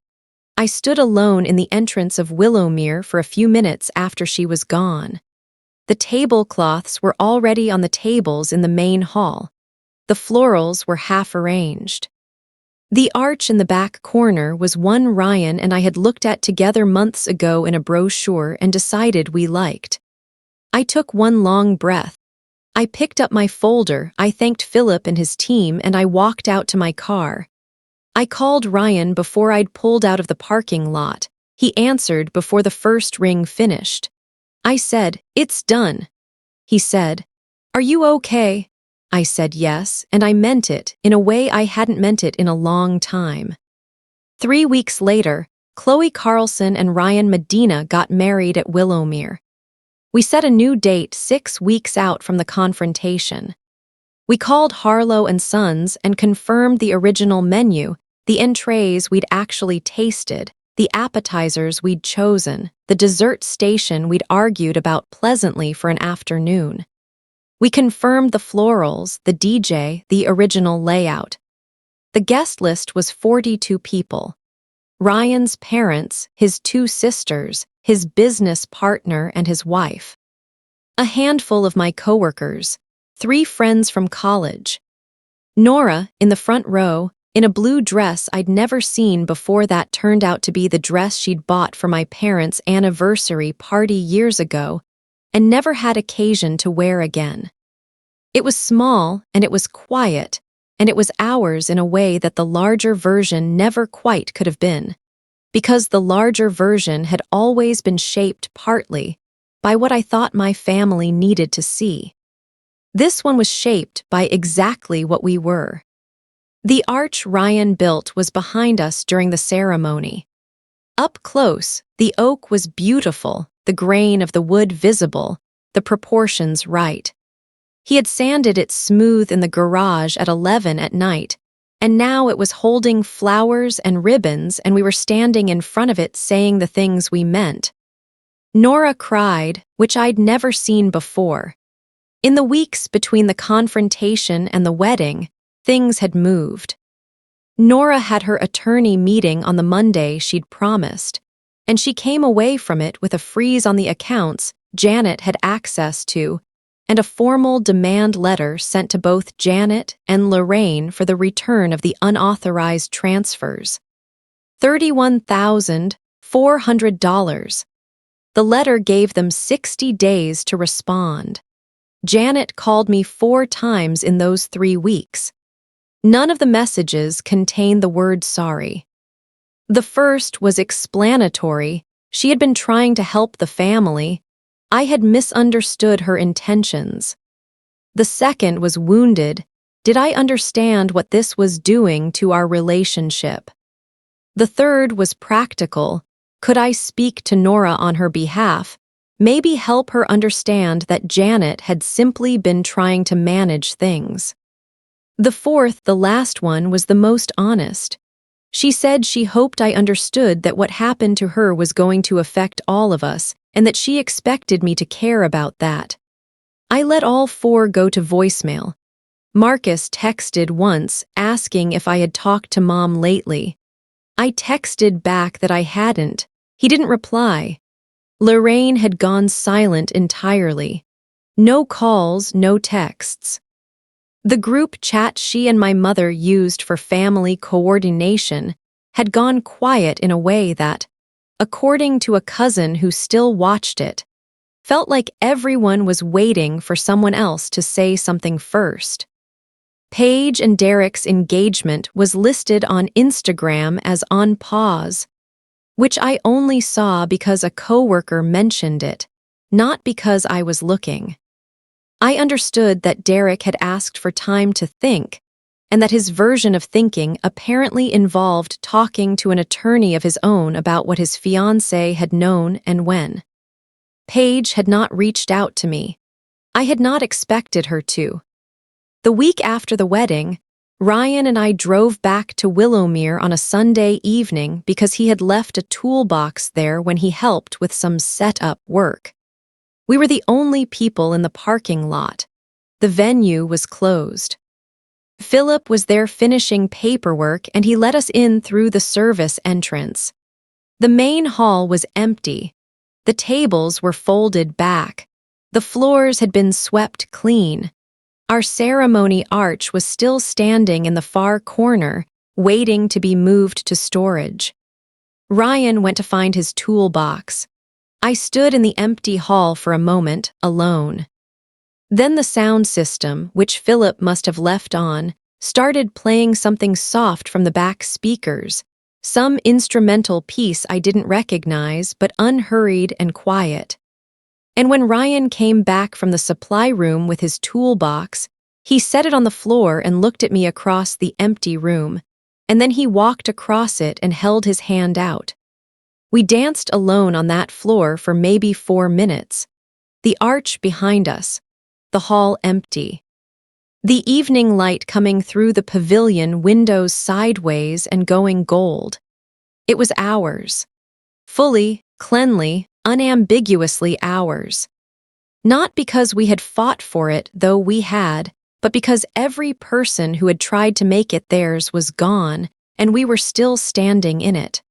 [SPEAKER 1] I stood alone in the entrance of Willowmere for a few minutes after she was gone. The tablecloths were already on the tables in the main hall. The florals were half arranged. The arch in the back corner was one Ryan and I had looked at together months ago in a brochure and decided we liked. I took one long breath. I picked up my folder, I thanked Philip and his team, and I walked out to my car. I called Ryan before I'd pulled out of the parking lot. He answered before the first ring finished. I said, "It's done." He said, "Are you okay?" I said yes, and I meant it in a way I hadn't meant it in a long time. 3 weeks later, Chloe Carlson and Ryan Medina got married at Willowmere. We set a new date 6 weeks out from the confrontation. We called Harlow and Sons and confirmed the original menu, the entrees we'd actually tasted, the appetizers we'd chosen, the dessert station we'd argued about pleasantly for an afternoon. We confirmed the florals, the DJ, the original layout. The guest list was 42 people. Ryan's parents, his 2 sisters, his business partner, and his wife. A handful of my coworkers, 3 friends from college. Nora, in the front row, in a blue dress I'd never seen before that turned out to be the dress she'd bought for my parents' anniversary party years ago and never had occasion to wear again. It was small, and it was quiet, and it was ours in a way that the larger version never quite could have been, because the larger version had always been shaped partly by what I thought my family needed to see. This one was shaped by exactly what we were. The arch Ryan built was behind us during the ceremony. Up close, the oak was beautiful, the grain of the wood visible, the proportions right. He had sanded it smooth in the garage at 11 at night, and now it was holding flowers and ribbons, and we were standing in front of it saying the things we meant. Nora cried, which I'd never seen before. In the weeks between the confrontation and the wedding, things had moved. Nora had her attorney meeting on the Monday she'd promised, and she came away from it with a freeze on the accounts Janet had access to and a formal demand letter sent to both Janet and Lorraine for the return of the unauthorized transfers. $31,400. The letter gave them 60 days to respond. Janet called me 4 times in those 3 weeks. None of the messages contained the word sorry. The first was explanatory. She had been trying to help the family. I had misunderstood her intentions. The second was wounded. Did I understand what this was doing to our relationship? The third was practical. Could I speak to Nora on her behalf? Maybe help her understand that Janet had simply been trying to manage things. The fourth, the last one, was the most honest. She said she hoped I understood that what happened to her was going to affect all of us, and that she expected me to care about that. I let all 4 go to voicemail. Marcus texted once, asking if I had talked to Mom lately. I texted back that I hadn't. He didn't reply. Lorraine had gone silent entirely. No calls, no texts. The group chat she and my mother used for family coordination had gone quiet in a way that, according to a cousin who still watched it, felt like everyone was waiting for someone else to say something first. Paige and Derek's engagement was listed on Instagram as on pause, which I only saw because a coworker mentioned it, not because I was looking. I understood that Derek had asked for time to think, and that his version of thinking apparently involved talking to an attorney of his own about what his fiancée had known and when. Paige had not reached out to me. I had not expected her to. The week after the wedding, Ryan and I drove back to Willowmere on a Sunday evening because he had left a toolbox there when he helped with some set-up work. We were the only people in the parking lot. The venue was closed. Philip was there finishing paperwork, and he let us in through the service entrance. The main hall was empty. The tables were folded back. The floors had been swept clean. Our ceremony arch was still standing in the far corner, waiting to be moved to storage. Ryan went to find his toolbox. I stood in the empty hall for a moment, alone. Then the sound system, which Philip must have left on, started playing something soft from the back speakers, some instrumental piece I didn't recognize, but unhurried and quiet. And when Ryan came back from the supply room with his toolbox, he set it on the floor and looked at me across the empty room, and then he walked across it and held his hand out. We danced alone on that floor for maybe 4 minutes, the arch behind us, the hall empty. The evening light coming through the pavilion windows sideways and going gold. It was ours. Fully, cleanly, unambiguously ours. Not because we had fought for it, though we had, but because every person who had tried to make it theirs was gone, and we were still standing in it.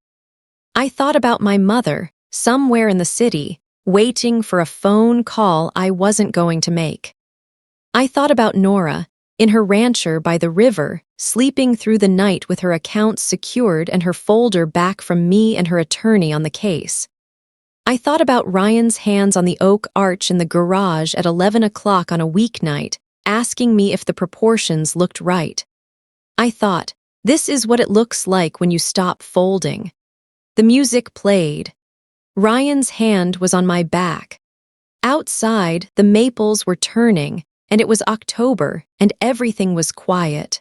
[SPEAKER 1] I thought about my mother, somewhere in the city, waiting for a phone call I wasn't going to make. I thought about Nora, in her rancher by the river, sleeping through the night with her accounts secured and her folder back from me and her attorney on the case. I thought about Ryan's hands on the oak arch in the garage at 11 o'clock on a weeknight, asking me if the proportions looked right. I thought, this is what it looks like when you stop folding. The music played. Ryan's hand was on my back. Outside, the maples were turning, and it was October, and everything was quiet.